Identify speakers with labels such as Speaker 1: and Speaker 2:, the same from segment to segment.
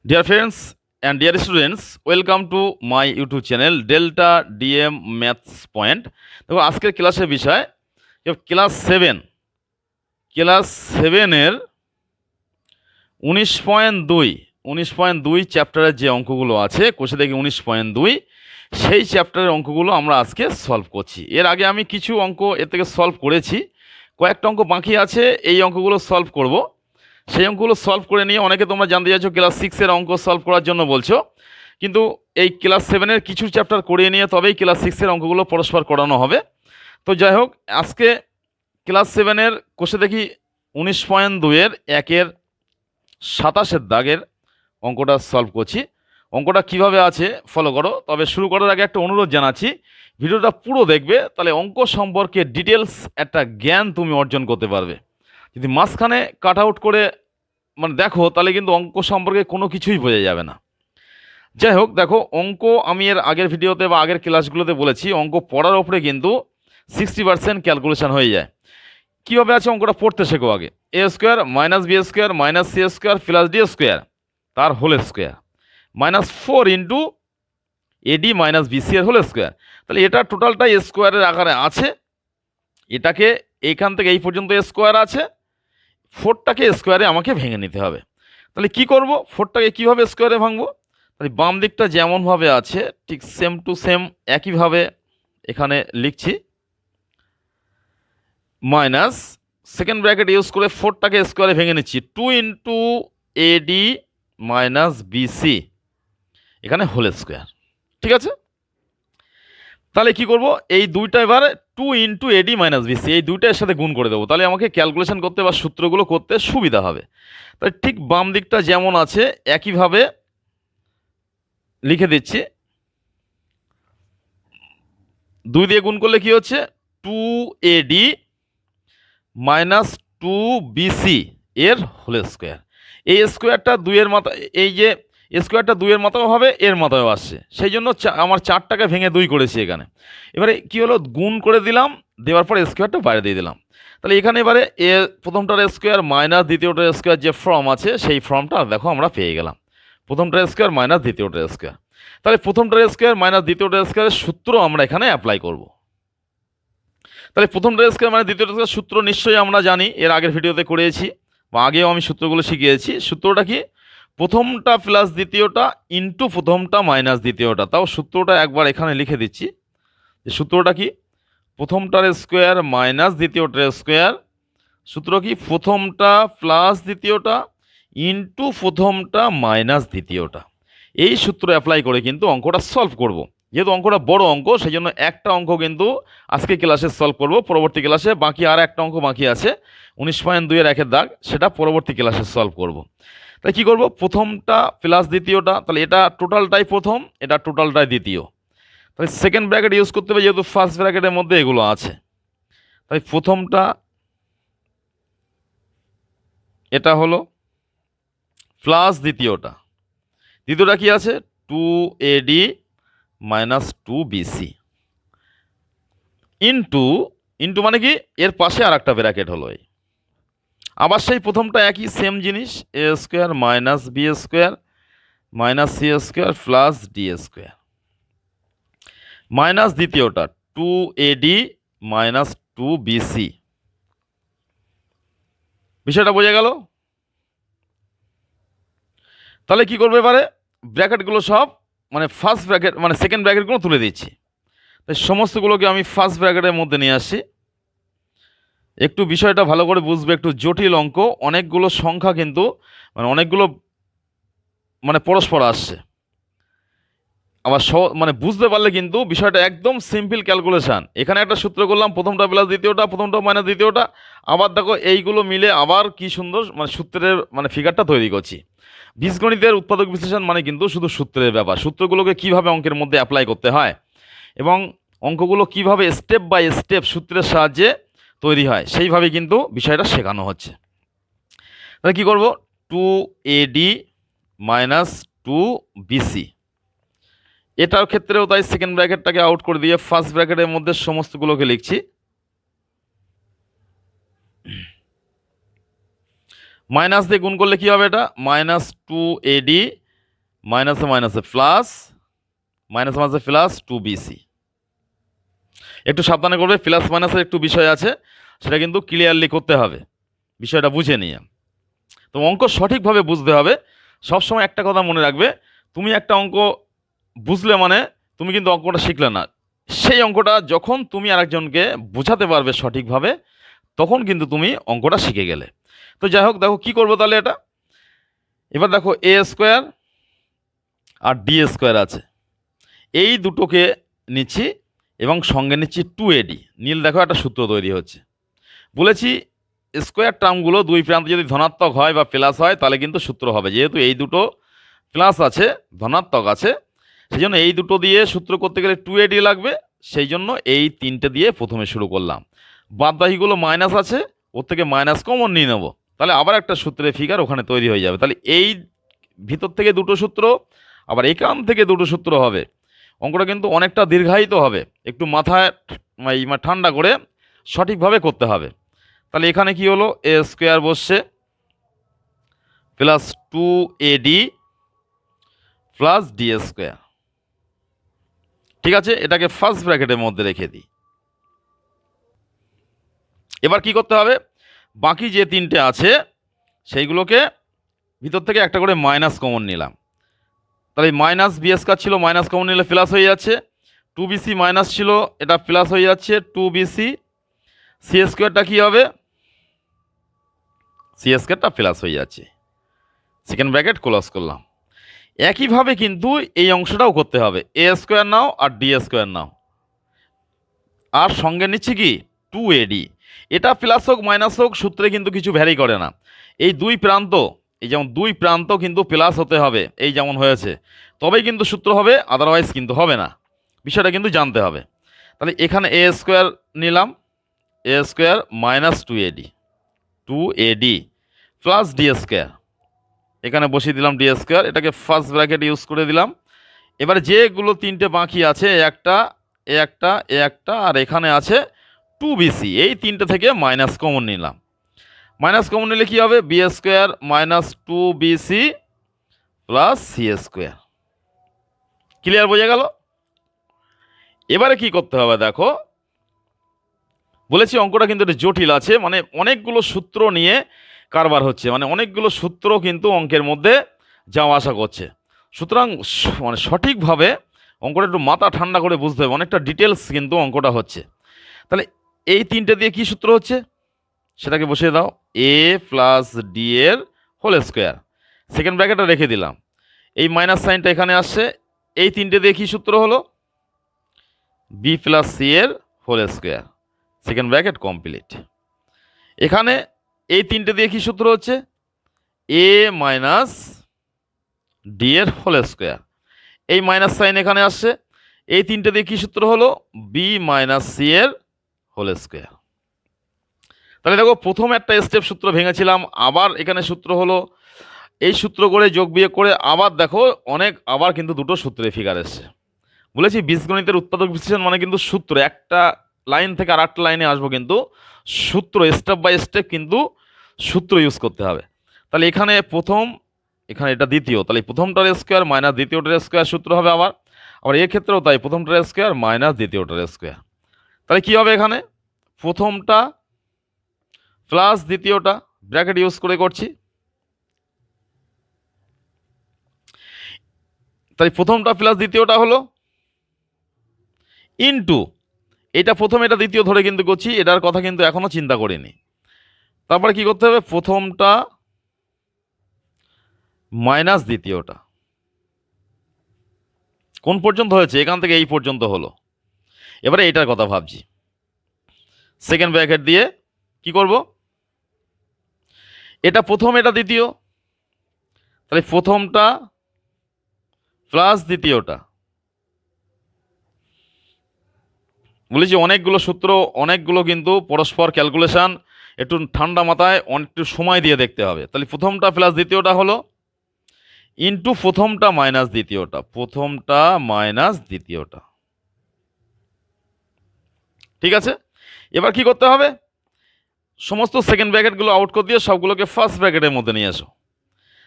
Speaker 1: Dear friends and dear students, welcome to my YouTube channel Delta DM Maths Point. দেখো আজকের ক্লাসের বিষয় class সেভেনের 19.2 চ্যাপ্টারের যে অঙ্কগুলো আছে কোষে দেখি 19.2 সেই চ্যাপ্টারের অঙ্কগুলো আমরা আজকে সলভ করছি। এর আগে আমি কিছু অঙ্ক এর থেকে সলভ করেছি, কয়েকটা অঙ্ক বাকি আছে, এই অঙ্কগুলো সলভ করব। সেই অঙ্কগুলো সলভ করে নিয়ে অনেকে তোমরা জানতে চাইছো ক্লাস 6-এর অঙ্ক সলভ করার জন্য বলছো, কিন্তু এই ক্লাস 7-এর কিছু চ্যাপ্টার করিয়ে নিয়ে তবেই ক্লাস 6-এর অঙ্কগুলো পরস্পর করানো হবে। তো যাই হোক, আজকে ক্লাস 7-এর কোষে দেখি 19.2-এর 1-এর 27-এর দাগের অঙ্কটা সলভ করছি। অঙ্কটা কিভাবে আছে ফলো করো। তবে শুরু করার আগে একটা অনুরোধ জানাচ্ছি, ভিডিওটা পুরো দেখবে, তাহলে অঙ্ক সম্পর্কে ডিটেলস একটা জ্ঞান তুমি অর্জন করতে পারবে। যদি মাঝখানে কাট আউট করে দেখো, তাহলে কিন্তু অঙ্ক সম্পর্কে কোনো কিছুই বোঝা যাবে না। যাই হোক, দেখো অঙ্ক আমি এর আগের ভিডিওতে বা আগের ক্লাসগুলোতে বলেছি, অঙ্ক পড়ার ওপরে কিন্তু 60% ক্যালকুলেশন হয়ে যায়। কীভাবে আছে অঙ্কটা পড়তে শেখো আগে। A square minus B square minus C square plus D square তার whole square -4 into AD minus BC এর হোল স্কোয়ার। তাহলে এটা টোটালটা স্কোয়ারের আকারে আছে। এটাকে এইখান থেকে এই পর্যন্ত স্কোয়ার আছে, 4টাকে স্কোয়ারে আমাকে ভেঙে নিতে হবে। তাহলে কি করব, 4টাকে কীভাবে স্কোয়ারে ভাঙবো? তাহলে বাম দিকটা যেমনভাবে আছে ঠিক সেম টু সেম একইভাবে এখানে লিখছি, মাইনাস সেকেন্ড ব্র্যাকেট ইউজ করে 4টাকে স্কোয়ারে ভেঙে নিচ্ছি, 2 ইন্টু এডি মাইনাস বিসি এখানে হোল স্কোয়ার। ঠিক আছে, তাহলে কি করব, এই দুইটা এবার 2 ইন্টু এডি মাইনাস বিসি এই দুইটার সাথে গুণ করে দেবো, তাহলে আমাকে ক্যালকুলেশন করতে বা সূত্রগুলো করতে সুবিধা হবে। তাহলে ঠিক বাম দিকটা যেমন আছে একইভাবে লিখে দিচ্ছি, 2 দিয়ে গুণ করলে কি হচ্ছে, 2AD মাইনাস 2BC এর হোল স্কোয়ার। এই স্কোয়ারটা 2-এর মাথা, এই যে স্কোয়ারটা 2-এর মাথাও হবে, এর মাথাও আসছে, সেই জন্য আমার 4টাকে ভেঙে 2 করেছি এখানে। এবারে কি হলো, গুণ করে দিলাম, দেওয়ার পর স্কোয়ারটা বাইরে দিয়ে দিলাম। তাহলে এখানে এবারে প্রথমটার স্কোয়ার মাইনাস দ্বিতীয়টার স্কোয়ার যে ফর্ম আছে সেই ফর্মটা দেখো আমরা পেয়ে গেলাম, প্রথমটার স্কোয়ার মাইনাস দ্বিতীয়টার স্কোয়ার। তাহলে প্রথমটার স্কোয়ার মাইনাস দ্বিতীয়টার স্কোয়ারের সূত্র আমরা এখানে অ্যাপ্লাই করব। তাহলে প্রথমটার স্কোয়ার মানে দ্বিতীয়টার স্কোয়ার সূত্র নিশ্চয়ই আমরা জানি, এর আগের ভিডিওতে করেছি বা আগেও আমি সূত্রগুলো শিখিয়েছি। সূত্রটা কি, প্রথমটা প্লাস দ্বিতীয়টা ইন্টু প্রথমটা মাইনাস দ্বিতীয়টা। তাও সূত্রটা একবার এখানে লিখে দিচ্ছি, যে সূত্রটা কি, প্রথমটার স্কোয়ার মাইনাস দ্বিতীয়টার স্কোয়ার, সূত্র কি, প্রথমটা প্লাস দ্বিতীয়টা ইন্টু প্রথমটা মাইনাস দ্বিতীয়টা। এই সূত্র অ্যাপ্লাই করে কিন্তু অঙ্কটা সলভ করব। যেহেতু অঙ্কটা বড় অঙ্ক, সেই জন্য একটা অঙ্ক কিন্তু আজকে ক্লাসে সলভ করব, পরবর্তী ক্লাসে বাকি আর একটা অঙ্ক বাকি আছে 19.2-এর 1-এর দাগ, সেটা পরবর্তী ক্লাসে সলভ করব। তাই কী করব, প্রথমটা প্লাস দ্বিতীয়টা, তাহলে এটা টোটালটাই প্রথম, এটা টোটালটাই দ্বিতীয়। তাহলে সেকেন্ড ব্র্যাকেট ইউজ করতে হবে, যেহেতু ফার্স্ট ব্র্যাকেটের মধ্যে এগুলো আছে। তাই প্রথমটা এটা হলো প্লাস দ্বিতীয়টা, দ্বিতীয়টা কি আছে, 2AD minus 2BC into into মানে কি, এর পাশে আর একটা ব্র্যাকেট হলো এই, আবার সেই প্রথমটা একই সেম জিনিস, A square minus B square minus C square plus D square, minus দ্বিতীয়টা 2AD মাইনাস 2BC। বিষয়টা বোঝা গেল? তাহলে কি করবে, এবারে ব্র্যাকেটগুলো সব ফার্স্ট ব্র্যাকেট সেকেন্ড ব্র্যাকেটগুলো তুলে দিচ্ছি। তাই সমস্তগুলোকে আমি ফার্স্ট ব্র্যাকেটের মধ্যে নিয়ে আসছি। একটু বিষয়টা ভালো করে বুঝবে, একটু জটিল অঙ্ক, অনেকগুলো সংখ্যা কিন্তু অনেকগুলো পরস্পর আসছে। আবার বুঝতে পারলে কিন্তু বিষয়টা একদম সিম্পল ক্যালকুলেশান। এখানে একটা সূত্র করলাম, প্রথমটা প্লাস দ্বিতীয়টা, প্রথমটা মাইনাস দ্বিতীয়টা, আবার দেখো এইগুলো মিলে আবার কি সুন্দর সূত্রের ফিগারটা তৈরি করছি। বীজগণিতের উৎপাদক বিশ্লেষণ কিন্তু শুধু সূত্রের ব্যাপার, সূত্রগুলোকে কিভাবে অঙ্কের মধ্যে অ্যাপ্লাই করতে হয় এবং অঙ্কগুলো কিভাবে স্টেপ বাই স্টেপ সূত্রের সাহায্যে তৈরি হয়, সেইভাবে কিন্তু বিষয়টা শেখানো হচ্ছে। তাহলে কী করব, 2AD মাইনাস 2BC, এটার ক্ষেত্রেও তাই সেকেন্ড ব্র্যাকেটটাকে আউট করে দিয়ে ফার্স্ট ব্র্যাকেটের মধ্যে সমস্তগুলোকে লিখছি, মাইনাস দিয়ে গুণ করলে কি হবে, এটা মাইনাস 2AD মাইনাসে মাইনাসে প্লাস, মাইনাসে মাইনাসে প্লাস 2BC। একটু সাবধানে করবে, প্লাস মাইনাসের একটু বিষয় আছে, সেটা কিন্তু ক্লিয়ারলি করতে হবে, বিষয়টা বুঝে নিয়ে। তো অঙ্ক সঠিকভাবে বুঝতে হবে। সবসময় একটা কথা মনে রাখবে, তুমি একটা অঙ্ক বুঝলে মানে তুমি কিন্তু অঙ্কটা শিখলে না। সেই অঙ্কটা যখন তুমি আরেকজনকে বোঝাতে পারবে সঠিকভাবে, তখন কিন্তু তুমি অঙ্কটা শিখে গেলে। তো যাই হোক, দেখো কি করবো তাহলে এটা। এবার দেখো এ স্কোয়ার আর ডি স্কোয়ার আছে, এই দুটোকে নিচ্ছি এবং সঙ্গে নিচ্ছি 2AD। নীল দেখো একটা সূত্র তৈরি হচ্ছে। বলেছি স্কোয়ার টার্মগুলো দুই প্রান্তে যদি ধনাত্মক হয় বা প্লাস হয় তাহলে কিন্তু সূত্র হবে। যেহেতু এই দুটো প্লাস আছে, ধনাত্মক আছে, সেই জন্য এই দুটো দিয়ে সূত্র করতে গেলে 2AD লাগবে। সেই জন্য এই তিনটে দিয়ে প্রথমে শুরু করলাম। বাদবাকিগুলো মাইনাস আছে, ওর থেকে মাইনাস কমন নিয়ে নেবো, তাহলে আবার একটা সূত্রের ফিগার ওখানে তৈরি হয়ে যাবে। তাহলে এই ভিতর থেকে দুটো সূত্র, আবার এখান থেকে দুটো সূত্র হবে। অঙ্কটা কিন্তু অনেকটা দীর্ঘায়িত হবে, একটু মাথায় ঠান্ডা করে সঠিকভাবে করতে হবে। তাহলে এখানে কি হলো, এ স্কোয়ার বসছে plus 2AD plus D square. ঠিক আছে, এটাকে ফার্স্ট ব্র্যাকেটের মধ্যে রেখে দিই। এবার কি করতে হবে, বাকি যে তিনটে আছে সেইগুলোকে ভিতর থেকে একটা করে মাইনাস কমন নিলাম। তাহলে মাইনাস বি স্কোয়ার ছিল, মাইনাস কমন নিলে প্লাস হয়ে যাচ্ছে। 2BC মাইনাস ছিল, এটা প্লাস হয়ে যাচ্ছে 2BC। সি স্কোয়ারটা কী হবে, সি স্কোয়ারটা প্লাস হয়ে যাচ্ছে। সেকেন্ড ব্র্যাকেট ক্লোজ করলাম। একইভাবে কিন্তু এই অংশটাও করতে হবে, এ স্কোয়ার নাও আর ডি স্কোয়ার নাও, আর সঙ্গে নিচ্ছি কি 2AD। এটা প্লাস হোক মাইনাস হোক সূত্রে কিন্তু কিছু ভ্যারি করে না। এই দুই প্রান্ত, এই যেমন দুই প্রান্ত কিন্তু প্লাস হতে হবে, এই যেমন হয়েছে, তবেই কিন্তু সূত্র হবে, আদারওয়াইজ কিন্তু হবে না। বিষয়টা কিন্তু জানতে হবে। তাহলে এখানে এ স্কোয়ার নিলাম, A square minus 2AD plus D square, এখানে বসিয়ে দিলাম ডি স্কোয়ার, এটাকে ফার্স্ট ব্র্যাকেট ইউজ করে দিলাম। এবার যেগুলো তিনটে বাকি আছে, একটা এ একটা এ একটা, আর এখানে আছে 2BC, এই তিনটে থেকে মাইনাস কমন নিলাম। মাইনাস কমন নিলে কি হবে, b square minus 2BC plus c square. Clear, বোঝা গেল? এবারে কি করতে হবে দেখো, বলেছি অঙ্কটা কিন্তু একটু জটিল আছে, মানে অনেকগুলো সূত্র নিয়ে কারবার হচ্ছে, মানে অনেকগুলো সূত্র কিন্তু অঙ্কের মধ্যে যাওয়া আসা করছে। সুতরাং মানে সঠিকভাবে অঙ্কটা একটু মাথা ঠান্ডা করে বুঝতে হবে, অনেকটা ডিটেলস কিন্তু অঙ্কটা হচ্ছে। তাহলে এই তিনটে দিয়ে কি সূত্র হচ্ছে সেটাকে বসিয়ে দাও, এ প্লাস ডি এর হোল স্কোয়ার, সেকেন্ড ব্র্যাকেটটা রেখে দিলাম, এই মাইনাস সাইনটা এখানে আসছে। এই তিনটে দিয়ে কি সূত্র হলো, বি প্লাস সি এর whole square, second bracket complete. এখানে এই তিনটে দিয়ে কি সূত্র হচ্ছে, এ মাইনাস ডি এর হোল স্কোয়ার, এই মাইনাস সাইন এখানে আসছে। এই তিনটে দিয়ে কি সূত্র হলো, বি মাইনাস সি এর হোল স্কোয়ার। তাহলে দেখো প্রথম একটা স্টেপ সূত্র ভেঙেছিলাম, আবার এখানে সূত্র হলো, এই সূত্র করে যোগ বিয়োগ করে আবার দেখো আবার কিন্তু দুটো সূত্রের ফিগার এসছে। বলেছি বীজগণিতের উৎপাদক বিশ্লেষণ মানে কিন্তু সূত্র, একটা লাইন থেকে আর একটা লাইনে আসবো, কিন্তু সূত্র স্টেপ বাই স্টেপ কিন্তু সূত্র ইউজ করতে হবে। তাহলে এখানে প্রথম, এখানে এটা দ্বিতীয়, তাহলে প্রথমটার স্কোয়ার মাইনাস দ্বিতীয়টার স্কোয়ার সূত্র হবে। আবার এর ক্ষেত্রেও তাই, প্রথমটার স্কোয়ার মাইনাস দ্বিতীয়টার স্কোয়ার। তাহলে কী হবে, এখানে প্রথমটা প্লাস দ্বিতীয়টা, ব্র্যাকেট ইউজ করে করছি। তাই প্রথমটা প্লাস দ্বিতীয়টা হলো ইনটু, এটা প্রথম এটা দ্বিতীয় ধরে কিন্তু করছি, এটার কথা কিন্তু এখনো চিন্তা করিনি। তারপরে কি করতে হবে, প্রথমটা মাইনাস দ্বিতীয়টা, কোন পর্যন্ত হয়েছে, এখান থেকে এই পর্যন্ত হলো। এবারে এটার কথা ভাবছি, সেকেন্ড ব্র্যাকেট দিয়ে কি করব, এটা প্রথম এটা দ্বিতীয়, তাহলে প্রথমটা প্লাস দ্বিতীয়টা। বলেছি অনেকগুলো সূত্র, অনেকগুলো কিন্তু পরস্পর ক্যালকুলেশন, একটু ঠান্ডা মাথায় একটু সময় দিয়ে দেখতে হবে। তাহলে প্রথমটা প্লাস দ্বিতীয়টা হলো ইনটু প্রথমটা মাইনাস দ্বিতীয়টা, প্রথমটা মাইনাস দ্বিতীয়টা। ঠিক আছে, এবার কি করতে হবে, সমস্ত সেকেন্ড ব্র্যাকেটগুলো আউট করে দিয়ে সবগুলোকে ফার্স্ট ব্র্যাকেটের মধ্যে নিয়ে আসো।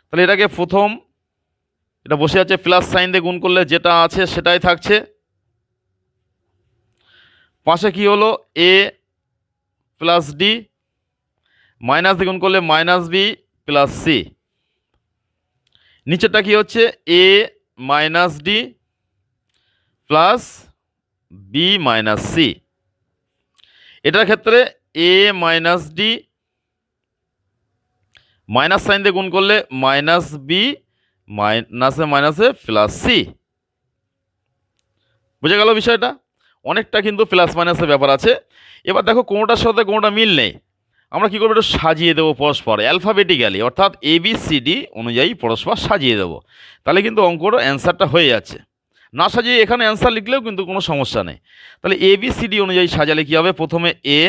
Speaker 1: তাহলে এটাকে প্রথম এটা বসে আছে, প্লাস সাইন দিয়ে গুণ করলে যেটা আছে সেটাই থাকছে। পাশে কি হলো, এ প্লাস ডি, মাইনাস দিয়ে গুণ করলে মাইনাস বি প্লাস সি। নিচেরটা কি হচ্ছে, এ minus D plus B minus C. এটার ক্ষেত্রে A minus D, minus sign দিয়ে গুণ করলে মাইনাস বি মাইনাসে মাইনাসে প্লাস সি। বুঝে গেল বিষয়টা? অনেকটা কিন্তু প্লাস মাইনাসের ব্যাপার আছে। এবার দেখো কোনোটার সাথে কোনোটা মিল নেই, আমরা কী করবো, একটু সাজিয়ে দেবো পরস্পর অ্যালফাবেটিক্যালি, অর্থাৎ ABCD অনুযায়ী পরস্পর সাজিয়ে দেবো, তাহলে কিন্তু অঙ্কর অ্যান্সারটা হয়ে যাচ্ছে। না সাজিয়ে এখানে অ্যান্সার লিখলেও কিন্তু কোনো সমস্যা নেই। তাহলে ABCD অনুযায়ী সাজালে কী হবে, প্রথমে এ,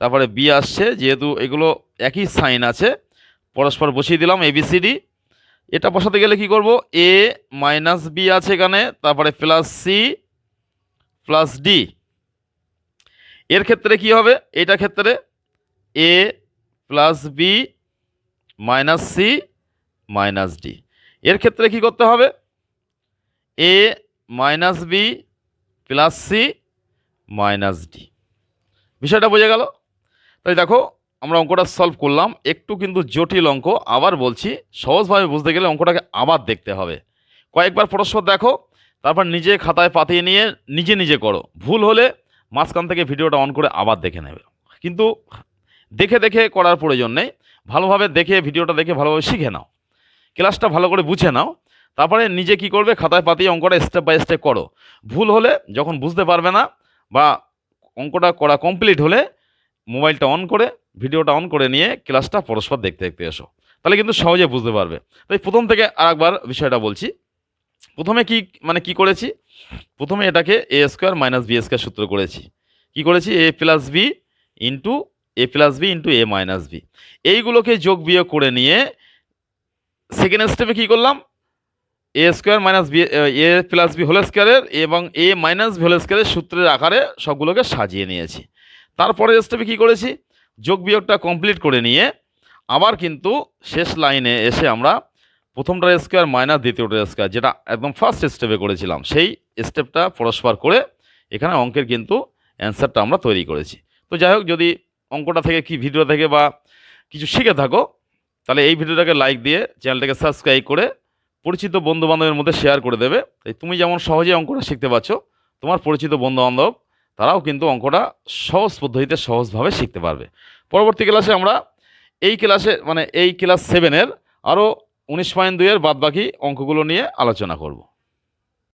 Speaker 1: তারপরে বি আসছে, যেহেতু এগুলো একই সাইন আছে পরস্পর বসিয়ে দিলাম ABCD। এটা বসাতে গেলে কি করব, এ মাইনাস বি আছে এখানে, তারপরে প্লাস সি প্লাস ডি। এর ক্ষেত্রে কি হবে, এটার ক্ষেত্রে A plus B minus C minus D. এর ক্ষেত্রে কি করতে হবে, A minus B plus C minus D. বিষয়টা বোঝা গেল? তাই দেখো আমরা অঙ্কটা সলভ করলাম, একটু কিন্তু জটিল অঙ্ক। আবার বলছি, সহজভাবে বুঝতে গেলে অঙ্কটাকে আবার দেখতে হবে, কয়েকবার পরস্পর দেখো, তারপর নিজে খাতায় পাতিয়ে নিয়ে নিজে নিজে করো। ভুল হলে মাঝখান থেকে ভিডিওটা অন করে আবার দেখে নেবে, কিন্তু দেখে দেখে করার প্রয়োজন নেই, ভালোভাবে দেখে ভিডিওটা দেখে ভালোভাবে শিখে নাও, ক্লাসটা ভালো করে বুঝে নাও, তারপরে নিজে কি করবে, খাতায় পাতিয়ে অঙ্কটা স্টেপ বাই স্টেপ করো। ভুল হলে যখন বুঝতে পারবে না বা অঙ্কটা করা কমপ্লিট হলে মোবাইলটা অন করে ভিডিওটা অন করে নিয়ে ক্লাসটা পরস্পর দেখতে দেখতে এসো, তাহলে কিন্তু সহজে বুঝতে পারবে। তাই প্রথম থেকে আরেকবার বিষয়টা বলছি। প্রথমে কি করেছি, প্রথমে এটাকে এ স্কোয়ার মাইনাস বি স্কোয়ার সূত্র করেছি। কি করেছি, এ প্লাস বি ইন্টু এ মাইনাস বি। এইগুলোকে যোগ বিয়োগ করে নিয়ে সেকেন্ড স্টেপে কি করলাম, এ square minus B A plus B whole স্কোয়ারের এবং এ মাইনাস বি হোল স্কোয়ারের সূত্রের আকারে সবগুলোকে সাজিয়ে নিয়েছি। তারপরে স্টেপে কি করেছি, যোগ বিয়োগটা কমপ্লিট করে নিয়ে আবার কিন্তু শেষ লাইনে এসে আমরা প্রথমটার স্কোয়ার মাইনাস দ্বিতীয়টার স্কোয়ার, যেটা একদম ফার্স্ট স্টেপে করেছিলাম, সেই স্টেপটা পরস্পর করে এখানে অঙ্কের কিন্তু অ্যান্সারটা আমরা তৈরি করেছি। তো যাই হোক, যদি অঙ্কটা থেকে ভিডিও থেকে বা কিছু শিখে থাকো, তাহলে এই ভিডিওটাকে লাইক দিয়ে চ্যানেলটাকে সাবস্ক্রাইব করে পরিচিত বন্ধুবান্ধবের মধ্যে শেয়ার করে দেবে। তাই তুমি যেমন সহজে অঙ্কটা শিখতে পারছো, তোমার পরিচিত বন্ধুবান্ধব তারাও কিন্তু অঙ্কটা সহজ পদ্ধতিতে সহজভাবে শিখতে পারবে। পরবর্তী ক্লাসে আমরা এই ক্লাস 7-এর আরও 19.2-এর বাদবাকি অঙ্কগুলো নিয়ে আলোচনা করব।